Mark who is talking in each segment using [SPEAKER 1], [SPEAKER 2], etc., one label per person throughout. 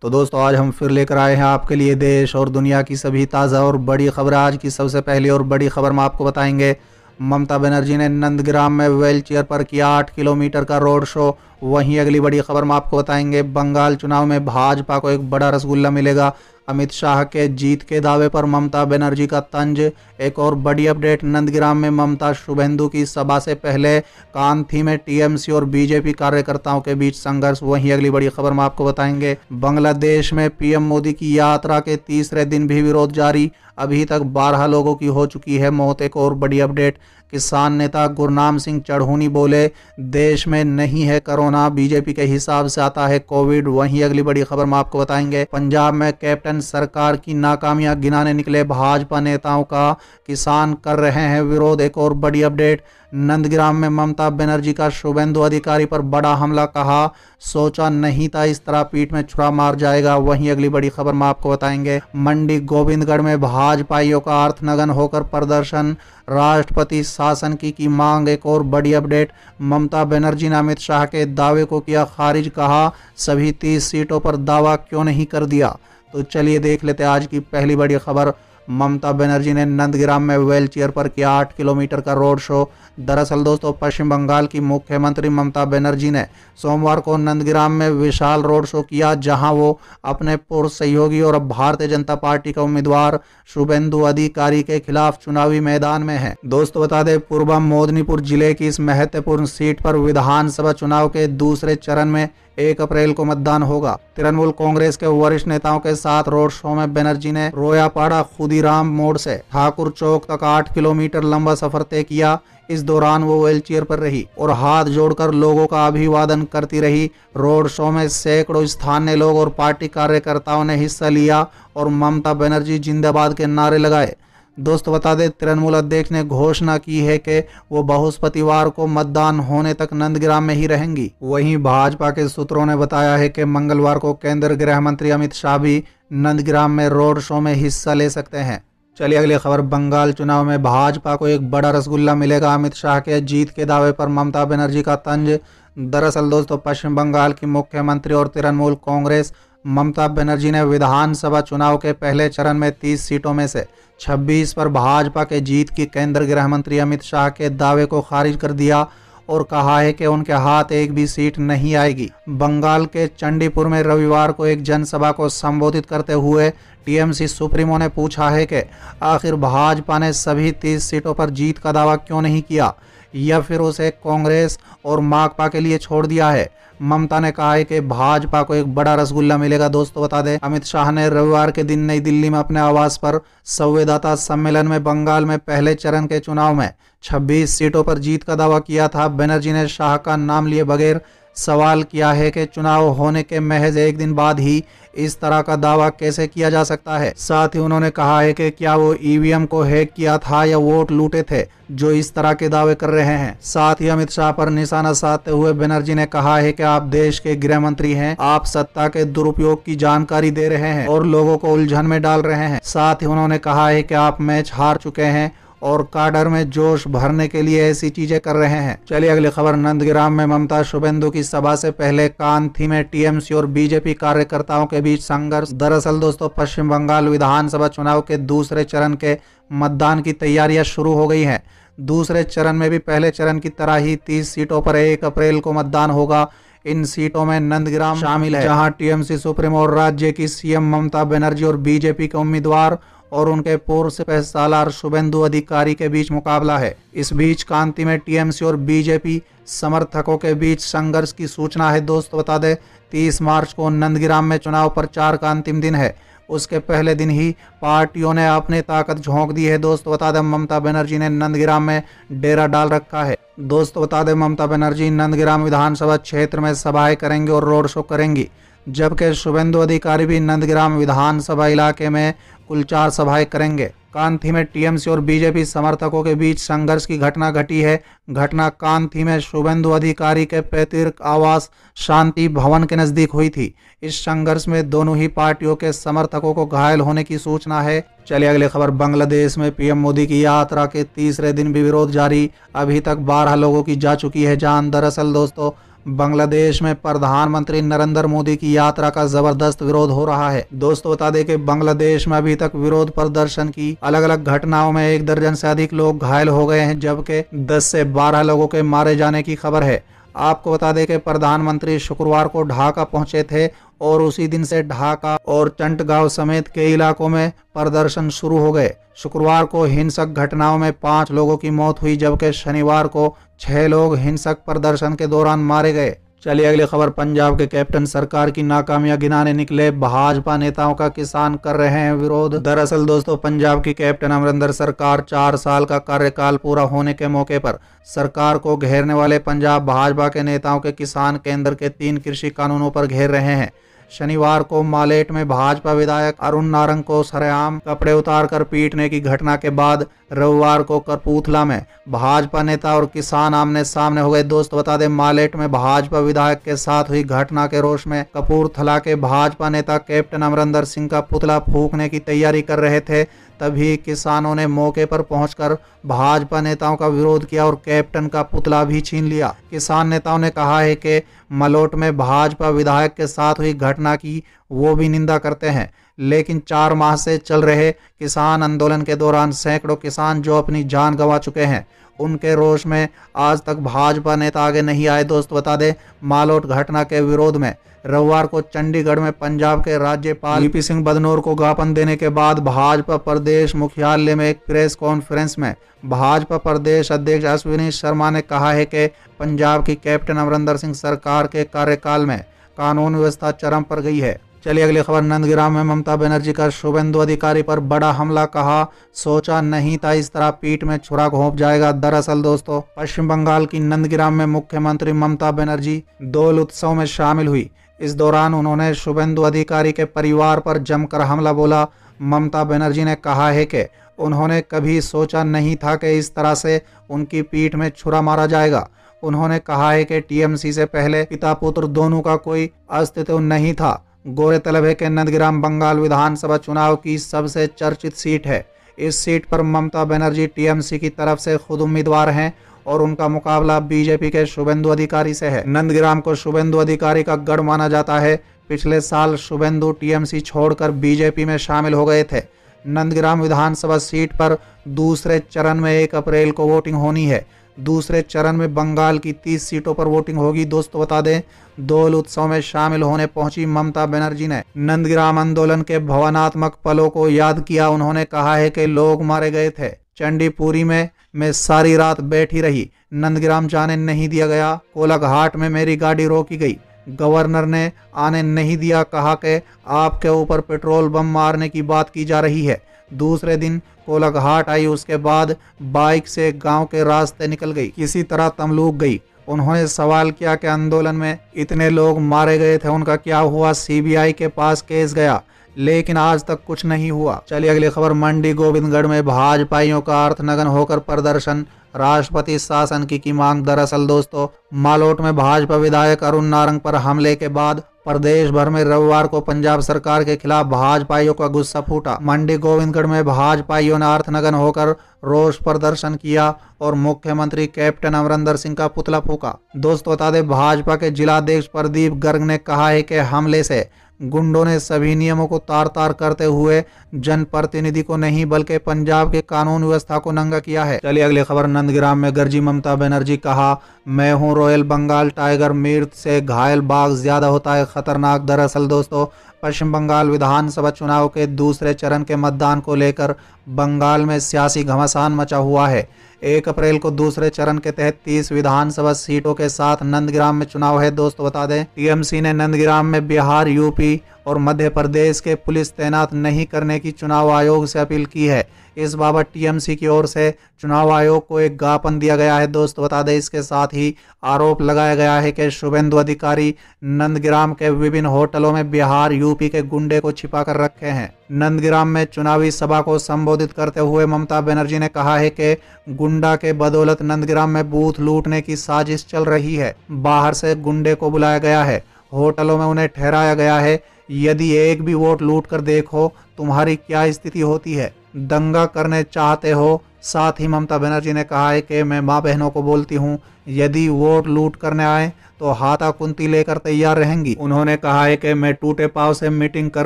[SPEAKER 1] तो दोस्तों आज हम फिर लेकर आए हैं आपके लिए देश और दुनिया की सभी ताज़ा और बड़ी खबर। आज की सबसे पहली और बड़ी खबर हम आपको बताएंगे। ममता बनर्जी ने नंदग्राम में व्हील चेयर पर किया 8 किलोमीटर का रोड शो। वहीं अगली बड़ी खबर हम आपको बताएंगे, बंगाल चुनाव में भाजपा को एक बड़ा रसगुल्ला मिलेगा। अमित शाह के जीत के दावे पर ममता बनर्जी का तंज। एक और बड़ी अपडेट, नंदग्राम में ममता शुभेंदु की सभा से पहले कांथी में टीएमसी और बीजेपी कार्यकर्ताओं के बीच संघर्ष। वहीं अगली बड़ी खबर हम आपको बताएंगे, बांग्लादेश में पीएम मोदी की यात्रा के तीसरे दिन भी विरोध जारी। अभी तक 12 लोगों की हो चुकी है मौत। एक और बड़ी अपडेट, किसान नेता गुरनाम सिंह चढ़ूनी बोले देश में नहीं है कोरोना, बीजेपी के हिसाब से आता है कोविड। वहीं अगली बड़ी खबर हम आपको बताएंगे, पंजाब में कैप्टन सरकार की नाकामियां गिनाने निकले भाजपा नेताओं का किसान कर रहे हैं विरोध। एक और बड़ी अपडेट, नंदग्राम में ममता बनर्जी का शुभेंदु अधिकारी पर बड़ा हमला, कहा सोचा नहीं था इस तरह पीठ में छुरा मार जाएगा। वहीं अगली बड़ी खबर में आपको बताएंगे, मंडी गोविंदगढ़ में भाजपाइयों का अर्थनगन होकर प्रदर्शन, राष्ट्रपति शासन की मांग। एक और बड़ी अपडेट, ममता बनर्जी ने अमित शाह के दावे को किया खारिज, कहा सभी 30 सीटों पर दावा क्यों नहीं कर दिया। तो चलिए देख लेते आज की पहली बड़ी खबर। ममता बनर्जी ने नंदग्राम में व्हील चेयर पर किया 8 किलोमीटर का रोड शो। दरअसल दोस्तों, पश्चिम बंगाल की मुख्यमंत्री ममता बनर्जी ने सोमवार को नंदग्राम में विशाल रोड शो किया, जहां वो अपने पूर्व सहयोगी और अब भारतीय जनता पार्टी का उम्मीदवार शुभेंदु अधिकारी के खिलाफ चुनावी मैदान में है। दोस्तों बता दें, पूर्व मेदिनीपुर जिले की इस महत्वपूर्ण सीट पर विधानसभा चुनाव के दूसरे चरण में 1 अप्रैल को मतदान होगा। तृणमूल कांग्रेस के वरिष्ठ नेताओं के साथ रोड शो में बनर्जी ने रोयापाड़ा खुदीराम मोड़ से ठाकुर चौक तक 8 किलोमीटर लंबा सफर तय किया। इस दौरान वो व्हील चेयर पर रही और हाथ जोड़कर लोगों का अभिवादन करती रही। रोड शो में सैकड़ों स्थानीय लोग और पार्टी कार्यकर्ताओं ने हिस्सा लिया और ममता बनर्जी जिंदाबाद के नारे लगाए। दोस्तों बता दें, तृणमूल अध्यक्ष ने घोषणा की है कि वो बृहस्पतिवार को मतदान होने तक नंदग्राम में ही रहेंगी। वहीं भाजपा के सूत्रों ने बताया है कि मंगलवार को केंद्रीय गृह मंत्री अमित शाह भी नंदग्राम में रोड शो में हिस्सा ले सकते हैं। चलिए अगली खबर, बंगाल चुनाव में भाजपा को एक बड़ा रसगुल्ला मिलेगा, अमित शाह के जीत के दावे पर ममता बनर्जी का तंज। दरअसल दोस्तों, पश्चिम बंगाल की मुख्यमंत्री और तृणमूल कांग्रेस ममता बनर्जी ने विधानसभा चुनाव के पहले चरण में 30 सीटों में से 26 पर भाजपा के जीत की केंद्रीय गृह मंत्री अमित शाह के दावे को खारिज कर दिया और कहा है कि उनके हाथ एक भी सीट नहीं आएगी। बंगाल के चंडीपुर में रविवार को एक जनसभा को संबोधित करते हुए टीएमसी सुप्रीमो ने पूछा है कि आखिर भाजपा ने सभी 30 सीटों पर जीत का दावा क्यों नहीं किया या फिर उसे कांग्रेस और माकपा के लिए छोड़ दिया है। ममता ने कहा है कि भाजपा को एक बड़ा रसगुल्ला मिलेगा। दोस्तों बता दें, अमित शाह ने रविवार के दिन नई दिल्ली में अपने आवास पर संवाददाता सम्मेलन में बंगाल में पहले चरण के चुनाव में 26 सीटों पर जीत का दावा किया था। बनर्जी ने शाह का नाम लिए बगैर सवाल किया है कि चुनाव होने के महज एक दिन बाद ही इस तरह का दावा कैसे किया जा सकता है। साथ ही उन्होंने कहा है कि क्या वो ईवीएम को हैक किया था या वोट लूटे थे जो इस तरह के दावे कर रहे हैं। साथ ही अमित शाह पर निशाना साधते हुए बनर्जी ने कहा है कि आप देश के गृह मंत्री हैं, आप सत्ता के दुरुपयोग की जानकारी दे रहे हैं और लोगों को उलझन में डाल रहे हैं। साथ ही उन्होंने कहा है कि आप मैच हार चुके हैं और काडर में जोश भरने के लिए ऐसी चीजें कर रहे हैं। चलिए अगली खबर, नंदग्राम में ममता शुभेंदु की सभा से पहले कांथी में टीएमसी और बीजेपी कार्यकर्ताओं के बीच संघर्ष। दरअसल दोस्तों, पश्चिम बंगाल विधानसभा चुनाव के दूसरे चरण के मतदान की तैयारियां शुरू हो गई हैं। दूसरे चरण में भी पहले चरण की तरह ही 30 सीटों पर 1 अप्रैल को मतदान होगा। इन सीटों में नंदग्राम शामिल है, जहां टीएमसी सुप्रीमो और राज्य की सीएम ममता बनर्जी और बीजेपी के उम्मीदवार और उनके पूर्व से सालार शुभेंदु अधिकारी के बीच मुकाबला है। इस बीच कांती में टीएमसी और बीजेपी समर्थकों के बीच संघर्ष की सूचना है। दोस्तों बता दें, 30 मार्च को नंदग्राम में चुनाव प्रचार का अंतिम दिन है। उसके पहले दिन ही पार्टियों ने अपनी ताकत झोंक दी है। दोस्तों बता दें, ममता बनर्जी ने नंदग्राम में डेरा डाल रखा है। दोस्तों बता दें, ममता बनर्जी नंदग्राम विधानसभा क्षेत्र में सभाएं करेंगी और रोड शो करेंगी, जबकि शुभेंदु अधिकारी भी नंदग्राम विधानसभा इलाके में कुल 4 सभाएं करेंगे। कांथी में टीएमसी और बीजेपी समर्थकों के बीच संघर्ष की घटना घटी है। घटना कांथी में शुभेंदु अधिकारी के पैतृक आवास शांति भवन के नजदीक हुई थी। इस संघर्ष में दोनों ही पार्टियों के समर्थकों को घायल होने की सूचना है। चलिए अगली खबर, बांग्लादेश में पीएम मोदी की यात्रा के तीसरे दिन भी विरोध जारी। अभी तक 12 लोगों की जा चुकी है जान। दरअसल दोस्तों, बांग्लादेश में प्रधानमंत्री नरेंद्र मोदी की यात्रा का जबरदस्त विरोध हो रहा है। दोस्तों बता दें कि बांग्लादेश में अभी तक विरोध प्रदर्शन की अलग अलग घटनाओं में 1 दर्जन से अधिक लोग घायल हो गए हैं, जबकि 10 से 12 लोगों के मारे जाने की खबर है। आपको बता दें कि प्रधानमंत्री शुक्रवार को ढाका पहुंचे थे और उसी दिन से ढाका और चंटगांव समेत कई इलाकों में प्रदर्शन शुरू हो गए। शुक्रवार को हिंसक घटनाओं में 5 लोगों की मौत हुई, जबकि शनिवार को 6 लोग हिंसक प्रदर्शन के दौरान मारे गए। चलिए अगली खबर। पंजाब के कैप्टन सरकार की नाकामियां गिनाने निकले भाजपा नेताओं का किसान कर रहे हैं विरोध। दरअसल दोस्तों, पंजाब की कैप्टन अमरिंदर सरकार 4 साल का कार्यकाल पूरा होने के मौके पर सरकार को घेरने वाले पंजाब भाजपा के नेताओं के किसान केंद्र के 3 कृषि कानूनों पर घेर रहे हैं। शनिवार को मालेट में भाजपा विधायक अरुण नारंग को सरेआम कपड़े उतारकर पीटने की घटना के बाद रविवार को कपूरथला में भाजपा नेता और किसान आमने सामने हो गए। दोस्त बता दें, मालेट में भाजपा विधायक के साथ हुई घटना के रोष में कपूरथला के भाजपा नेता कैप्टन अमरिंदर सिंह का पुतला फूंकने की तैयारी कर रहे थे। तभी किसानों ने मौके पर पहुंचकर भाजपा नेताओं का विरोध किया और कैप्टन का पुतला भी छीन लिया। किसान नेताओं ने कहा है कि मलोट में भाजपा विधायक के साथ हुई घटना की वो भी निंदा करते हैं, लेकिन 4 माह से चल रहे किसान आंदोलन के दौरान सैकड़ों किसान जो अपनी जान गंवा चुके हैं, उनके रोष में आज तक भाजपा नेता आगे नहीं आए। दोस्त बता दें, मालोट घटना के विरोध में रविवार को चंडीगढ़ में पंजाब के राज्यपाल वीपी सिंह बदनौर को ज्ञापन देने के बाद भाजपा प्रदेश मुख्यालय में एक प्रेस कॉन्फ्रेंस में भाजपा प्रदेश अध्यक्ष अश्विनी शर्मा ने कहा है कि पंजाब की कैप्टन अमरिंदर सिंह सरकार के कार्यकाल में कानून व्यवस्था चरम पर गई है। चलिए अगली खबर। नंदगिराम में ममता बनर्जी का शुभेंदु अधिकारी पर बड़ा हमला, कहा सोचा नहीं था इस तरह पीठ में छुरा घोंप जाएगा। दरअसल दोस्तों, पश्चिम बंगाल की नंदगिराम में मुख्यमंत्री ममता बनर्जी दोल उत्सव में शामिल हुई। इस दौरान उन्होंने शुभेंदु अधिकारी के परिवार पर जमकर हमला बोला। ममता बनर्जी ने कहा है कि उन्होंने कभी सोचा नहीं था कि इस तरह से उनकी पीठ में छुरा मारा जाएगा। उन्होंने कहा है कि टीएमसी से पहले पिता पुत्र दोनों का कोई अस्तित्व नहीं था। गौर तलब है कि नंदगिराम बंगाल विधानसभा चुनाव की सबसे चर्चित सीट है। इस सीट पर ममता बनर्जी टीएमसी की तरफ से खुद उम्मीदवार हैं और उनका मुकाबला बीजेपी के शुभेंदु अधिकारी से है। नंदगिराम को शुभेंदु अधिकारी का गढ़ माना जाता है। पिछले साल शुभेंदु टीएमसी छोड़कर बीजेपी में शामिल हो गए थे। नंदगिराम विधानसभा सीट पर दूसरे चरण में 1 अप्रैल को वोटिंग होनी है। दूसरे चरण में बंगाल की 30 सीटों पर वोटिंग होगी। दोस्तों बता दें, दोल उत्सव में शामिल होने पहुंची ममता बनर्जी ने नंदगिराम आंदोलन के भावनात्मक पलों को याद किया। उन्होंने कहा है कि लोग मारे गए थे, चंडीपुरी में मैं सारी रात बैठी रही, नंदगिराम जाने नहीं दिया गया, कोलाघाट में मेरी गाड़ी रोकी गई, गवर्नर ने आने नहीं दिया, कहा कि आपके ऊपर पेट्रोल बम मारने की बात की जा रही है। दूसरे दिन कोलाघाट आई, उसके बाद बाइक से गांव के रास्ते निकल गई, किसी तरह तमलूक गई। उन्होंने सवाल किया कि आंदोलन में इतने लोग मारे गए थे, उनका क्या हुआ? सीबीआई के पास केस गया, लेकिन आज तक कुछ नहीं हुआ। चलिए अगली खबर। मंडी गोविंदगढ़ में भाजपाइयों का अर्थनगन होकर प्रदर्शन, राष्ट्रपति शासन की मांग। दरअसल दोस्तों, मालोट में भाजपा विधायक अरुण नारंग पर हमले के बाद प्रदेश भर में रविवार को पंजाब सरकार के खिलाफ भाजपाइयों का गुस्सा फूटा। मंडी गोविंदगढ़ में भाजपाइयों ने अर्थनगन होकर रोष प्रदर्शन किया और मुख्यमंत्री कैप्टन अमरिंदर सिंह का पुतला फूका। दोस्तों बता दें, भाजपा के जिलाध्यक्ष प्रदीप गर्ग ने कहा है कि हमले से गुंडों ने सभी नियमों को तार तार करते हुए जनप्रतिनिधि को नहीं बल्कि पंजाब के कानून व्यवस्था को नंगा किया है। चलिए अगली खबर। नंदगिराम में गरजी ममता बनर्जी, कहा मैं हूं रॉयल बंगाल टाइगर, मृत से घायल बाघ ज्यादा होता है खतरनाक। दरअसल दोस्तों, पश्चिम बंगाल विधानसभा चुनाव के दूसरे चरण के मतदान को लेकर बंगाल में सियासी घमासान मचा हुआ है। 1 अप्रैल को दूसरे चरण के तहत 30 विधानसभा सीटों के साथ नंदगिराम में चुनाव है। दोस्तों बता दें, टीएमसी ने नंदगिराम में बिहार, यूपी और मध्य प्रदेश के पुलिस तैनात नहीं करने की चुनाव आयोग से अपील की है। इस बाबत टीएमसी की ओर से चुनाव आयोग को एक ज्ञापन दिया गया है। दोस्त बता दें, इसके साथ ही आरोप लगाया गया है कि शुभेंदु अधिकारी नंदगिराम के विभिन्न होटलों में बिहार, यूपी के गुंडे को छिपा कर रखे हैं। नंदगिराम में चुनावी सभा को संबोधित करते हुए ममता बनर्जी ने कहा है कि गुंडा के बदौलत नंदगिराम में बूथ लूटने की साजिश चल रही है। बाहर से गुंडे को बुलाया गया है, होटलों में उन्हें ठहराया गया है। यदि एक भी वोट लूट कर देखो तुम्हारी क्या स्थिति होती है, दंगा करने चाहते हो। साथ ही ममता बनर्जी ने कहा है कि मैं माँ बहनों को बोलती हूँ, यदि वोट लूट करने आए तो हाथा कुंती लेकर तैयार रहेंगी। उन्होंने कहा है कि मैं टूटे पांव से मीटिंग कर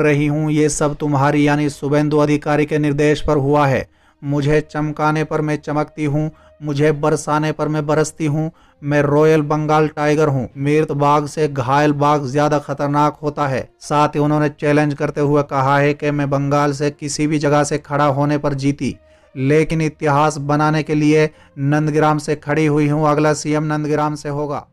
[SPEAKER 1] रही हूं, ये सब तुम्हारी यानी शुभेंदु अधिकारी के निर्देश पर हुआ है। मुझे चमकाने पर मैं चमकती हूँ, मुझे बरसाने पर मैं बरसती हूँ। मैं रॉयल बंगाल टाइगर हूँ। मृत बाघ से घायल बाघ ज्यादा खतरनाक होता है। साथ ही उन्होंने चैलेंज करते हुए कहा है कि मैं बंगाल से किसी भी जगह से खड़ा होने पर जीती, लेकिन इतिहास बनाने के लिए नंदग्राम से खड़ी हुई हूँ। अगला सीएम नंदग्राम से होगा।